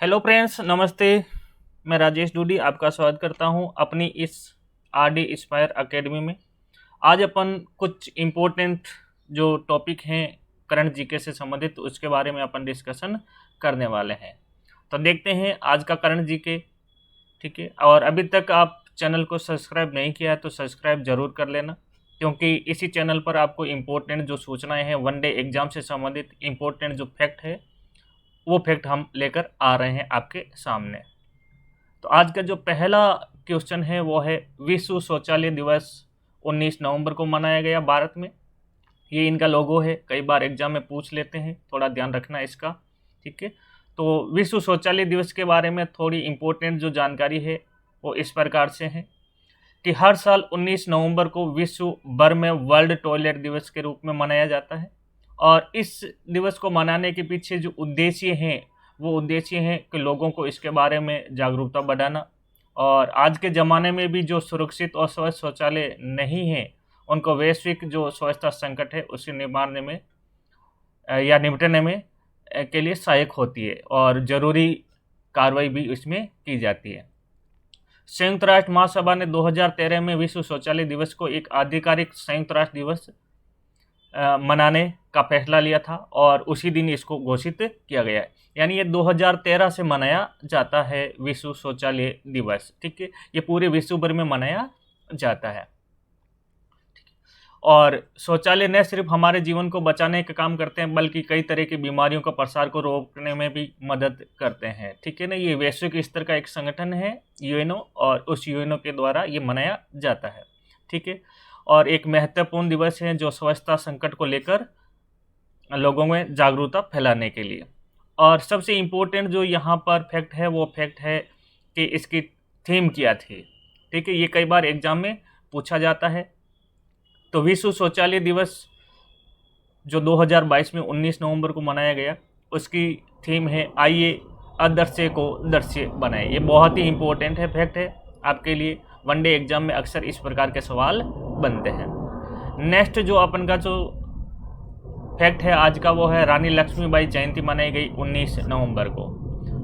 Hello friends, नमस्ते। मैं राजेश डूडी आपका स्वागत करता हूं अपनी इस आरडी इंस्पायर एकेडमी में। आज अपन कुछ इम्पोर्टेंट जो टॉपिक हैं करंट जीके से संबंधित उसके बारे में अपन डिस्कशन करने वाले हैं। तो देखते हैं आज का करंट जीके। ठीक है, और अभी तक आप चैनल को सब्सक्राइब नहीं किया है तो सब्सक्राइब ज़रूर कर लेना, क्योंकि इसी चैनल पर आपको इम्पोर्टेंट जो सूचनाएँ हैं वनडे एग्ज़ाम से संबंधित इम्पोर्टेंट जो फैक्ट है वो फैक्ट हम लेकर आ रहे हैं आपके सामने। तो आज का जो पहला क्वेश्चन है वो है विश्व शौचालय दिवस 19 नवंबर को मनाया गया भारत में। ये इनका लोगो है, कई बार एग्जाम में पूछ लेते हैं, थोड़ा ध्यान रखना इसका। ठीक है, तो विश्व शौचालय दिवस के बारे में थोड़ी इम्पोर्टेंट जो जानकारी है वो इस प्रकार से है कि हर साल 19 नवंबर को विश्व भर में वर्ल्ड टॉयलेट दिवस के रूप में मनाया जाता है। और इस दिवस को मनाने के पीछे जो उद्देश्य हैं वो उद्देश्य हैं कि लोगों को इसके बारे में जागरूकता बढ़ाना, और आज के ज़माने में भी जो सुरक्षित और स्वच्छ शौचालय नहीं हैं उनको वैश्विक जो स्वच्छता संकट है उससे निवारने में या निपटने में के लिए सहायक होती है, और ज़रूरी कार्रवाई भी इसमें की जाती है। संयुक्त राष्ट्र महासभा ने 2013 में विश्व शौचालय दिवस को एक आधिकारिक संयुक्त राष्ट्र दिवस मनाने का फैसला लिया था और उसी दिन इसको घोषित किया गया है। यानी ये 2013 से मनाया जाता है विश्व शौचालय दिवस। ठीक है, ये पूरे विश्व भर में मनाया जाता है। और शौचालय न सिर्फ हमारे जीवन को बचाने का काम करते हैं बल्कि कई तरह की बीमारियों का प्रसार को रोकने में भी मदद करते हैं। ठीक है ना, ये वैश्विक स्तर का एक संगठन है यूएनओ, और उस यूएनओ के द्वारा ये मनाया जाता है। ठीक है, और एक महत्वपूर्ण दिवस है जो स्वच्छता संकट को लेकर लोगों में जागरूकता फैलाने के लिए। और सबसे इम्पोर्टेंट जो यहाँ पर फैक्ट है वो फैक्ट है कि इसकी थीम क्या थी। ठीक है, ये कई बार एग्जाम में पूछा जाता है। तो विश्व शौचालय दिवस जो 2022 में 19 नवंबर को मनाया गया उसकी थीम है आइए आदर्श को दर्श्य बनाए। ये बहुत ही इम्पोर्टेंट है, फैक्ट है आपके लिए। वनडे एग्जाम में अक्सर इस प्रकार के सवाल बनते हैं। नेक्स्ट जो अपन का जो फैक्ट है आज का वो है रानी लक्ष्मीबाई जयंती मनाई गई 19 नवंबर को।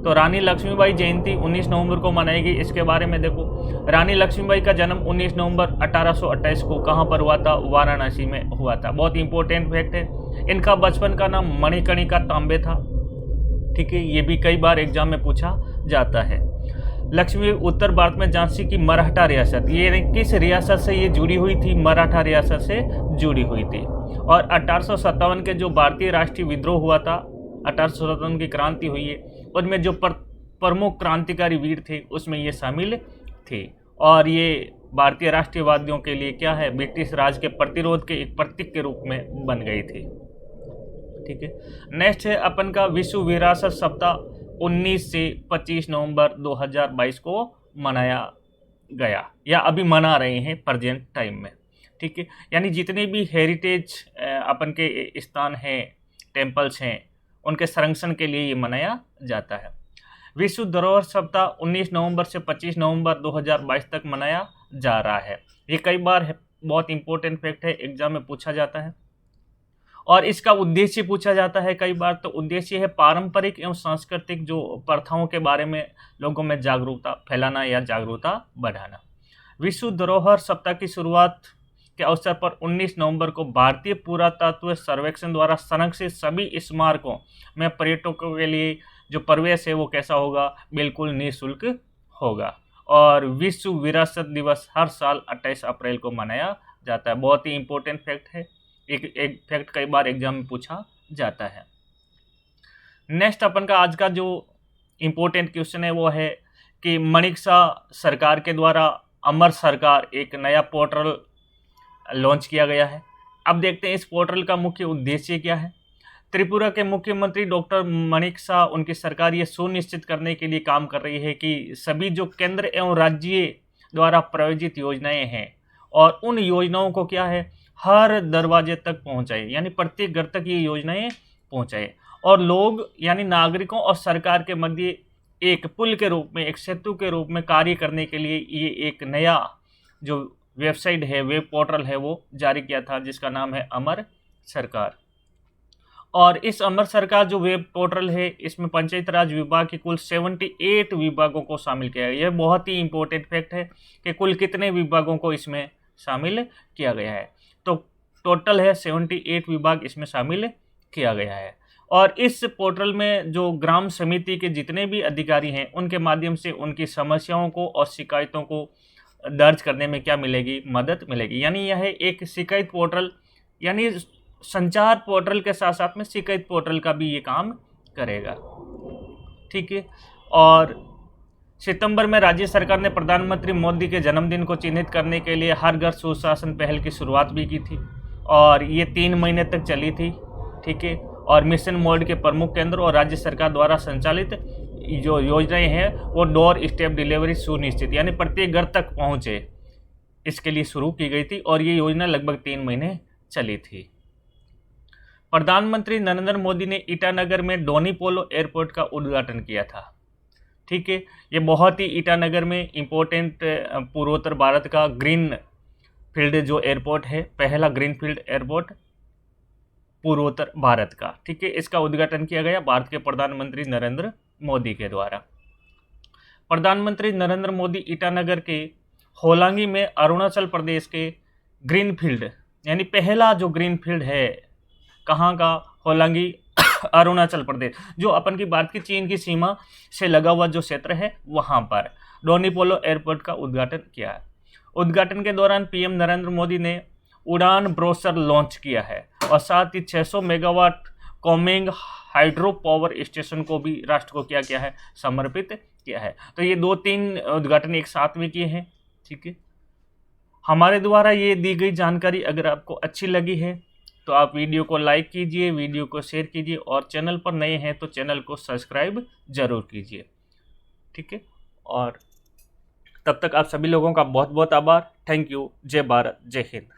तो रानी लक्ष्मीबाई जयंती 19 नवंबर को मनाई गई, इसके बारे में देखो। रानी लक्ष्मीबाई का जन्म 19 नवंबर 1828 को कहाँ पर हुआ था? वाराणसी में हुआ था। बहुत इंपॉर्टेंट फैक्ट है। इनका बचपन का नाम मणिकर्णिका तांबे था। ठीक है, ये भी कई बार एग्जाम में पूछा जाता है। लक्ष्मी उत्तर भारत में झांसी की मराठा रियासत, ये किस रियासत से ये जुड़ी हुई थी? मराठा रियासत से जुड़ी हुई थी। और 1857 के जो भारतीय राष्ट्रीय विद्रोह हुआ था, 1857 की क्रांति हुई है, उनमें जो प्रमुख क्रांतिकारी वीर थे उसमें ये शामिल थे। और ये भारतीय राष्ट्रीयवादियों के लिए क्या है? ब्रिटिश राज के प्रतिरोध के एक प्रतीक के रूप में बन गई थी। ठीक है, नेक्स्ट है अपन का विश्व विरासत सप्ताह 19 से 25 नवंबर 2022 को मनाया गया या अभी मना रहे हैं प्रेजेंट टाइम में। ठीक है, यानी जितने भी हेरिटेज अपन के स्थान हैं, टेम्पल्स हैं, उनके संरक्षण के लिए ये मनाया जाता है। विश्व धरोहर सप्ताह 19 नवंबर से 25 नवंबर 2022 तक मनाया जा रहा है। ये कई बार बहुत इंपॉर्टेंट फैक्ट है, एग्जाम में पूछा जाता है। और इसका उद्देश्य पूछा जाता है कई बार। तो उद्देश्य है पारंपरिक एवं सांस्कृतिक जो प्रथाओं के बारे में लोगों में जागरूकता फैलाना या जागरूकता बढ़ाना। विश्व धरोहर सप्ताह की शुरुआत के अवसर पर 19 नवंबर को भारतीय पुरातत्व सर्वेक्षण द्वारा संरक्षित सभी स्मारकों में पर्यटकों के लिए जो प्रवेश है वो कैसा होगा? बिल्कुल निःशुल्क होगा। और विश्व विरासत दिवस हर साल 28 अप्रैल को मनाया जाता है। बहुत ही इंपॉर्टेंट फैक्ट है, एक फैक्ट कई बार एग्जाम में पूछा जाता है। नेक्स्ट अपन का आज का जो इम्पोर्टेंट क्वेश्चन है वो है कि माणिक शाह सरकार के द्वारा अमर सरकार एक नया पोर्टल लॉन्च किया गया है। अब देखते हैं इस पोर्टल का मुख्य उद्देश्य क्या है। त्रिपुरा के मुख्यमंत्री डॉक्टर माणिक शाह, उनकी सरकार ये सुनिश्चित करने के लिए काम कर रही है कि सभी जो केंद्र एवं राज्य द्वारा प्रायोजित योजनाएं हैं और उन योजनाओं को क्या है हर दरवाजे तक पहुंचाए, यानी प्रत्येक घर तक ये योजनाएं पहुंचाए, और लोग यानी नागरिकों और सरकार के मध्य एक पुल के रूप में, एक सेतु के रूप में कार्य करने के लिए ये एक नया जो वेबसाइट है, वेब पोर्टल है, वो जारी किया था जिसका नाम है अमर सरकार। और इस अमृतसर का जो वेब पोर्टल है, इसमें पंचायती राज विभाग के कुल 78 विभागों को शामिल किया गया है। यह बहुत ही इंपॉर्टेंट फैक्ट है कि कुल कितने विभागों को इसमें शामिल किया गया है। तो टोटल है 78 विभाग इसमें शामिल किया गया है। और इस पोर्टल में जो ग्राम समिति के जितने भी अधिकारी हैं, उनके माध्यम से उनकी समस्याओं को और शिकायतों को दर्ज करने में क्या मिलेगी, मदद मिलेगी। यानी यह एक शिकायत पोर्टल, यानी संचार पोर्टल के साथ साथ में शिकायत पोर्टल का भी ये काम करेगा। ठीक है। और सितंबर में राज्य सरकार ने प्रधानमंत्री मोदी के जन्मदिन को चिन्हित करने के लिए हर घर सुशासन पहल की शुरुआत भी की थी, और ये 3 महीने तक चली थी। ठीक है। और मिशन मोड के प्रमुख केंद्र और राज्य सरकार द्वारा संचालित जो योजनाएं हैं वो डोर स्टेप डिलीवरी सुनिश्चित, यानी प्रत्येक घर तक पहुँचे, इसके लिए शुरू की गई थी। और ये योजना लगभग 3 महीने चली थी। प्रधानमंत्री नरेंद्र मोदी ने ईटानगर में डोनी पोलो एयरपोर्ट का उद्घाटन किया था। ठीक है। ये बहुत ही ईटानगर में इम्पोर्टेंट पूर्वोत्तर भारत का ग्रीन फील्ड जो एयरपोर्ट है, पहला ग्रीन फील्ड एयरपोर्ट पूर्वोत्तर भारत का। ठीक है। इसका उद्घाटन किया गया भारत के प्रधानमंत्री नरेंद्र मोदी के द्वारा। प्रधानमंत्री नरेंद्र मोदी ईटानगर के होलांगी में अरुणाचल प्रदेश के ग्रीन फील्ड, यानी पहला जो ग्रीन फील्ड है, कहाँ का, होलांगी अरुणाचल प्रदेश, जो अपन की भारत की चीन की सीमा से लगा हुआ जो क्षेत्र है, वहाँ पर डोनी पोलो एयरपोर्ट का उद्घाटन किया है। उद्घाटन के दौरान पीएम नरेंद्र मोदी ने उड़ान ब्रोशर लॉन्च किया है और साथ ही 600 megawatt Kameng hydro power station को भी राष्ट्र को क्या किया है, समर्पित किया है। तो ये 2-3 उद्घाटन एक साथ में किए हैं। ठीक है। हमारे द्वारा ये दी गई जानकारी अगर आपको अच्छी लगी है तो आप वीडियो को लाइक कीजिए, वीडियो को शेयर कीजिए, और चैनल पर नए हैं तो चैनल को सब्सक्राइब जरूर कीजिए। ठीक है। और तब तक आप सभी लोगों का बहुत बहुत आभार। Thank you. जय भारत, जय हिंद।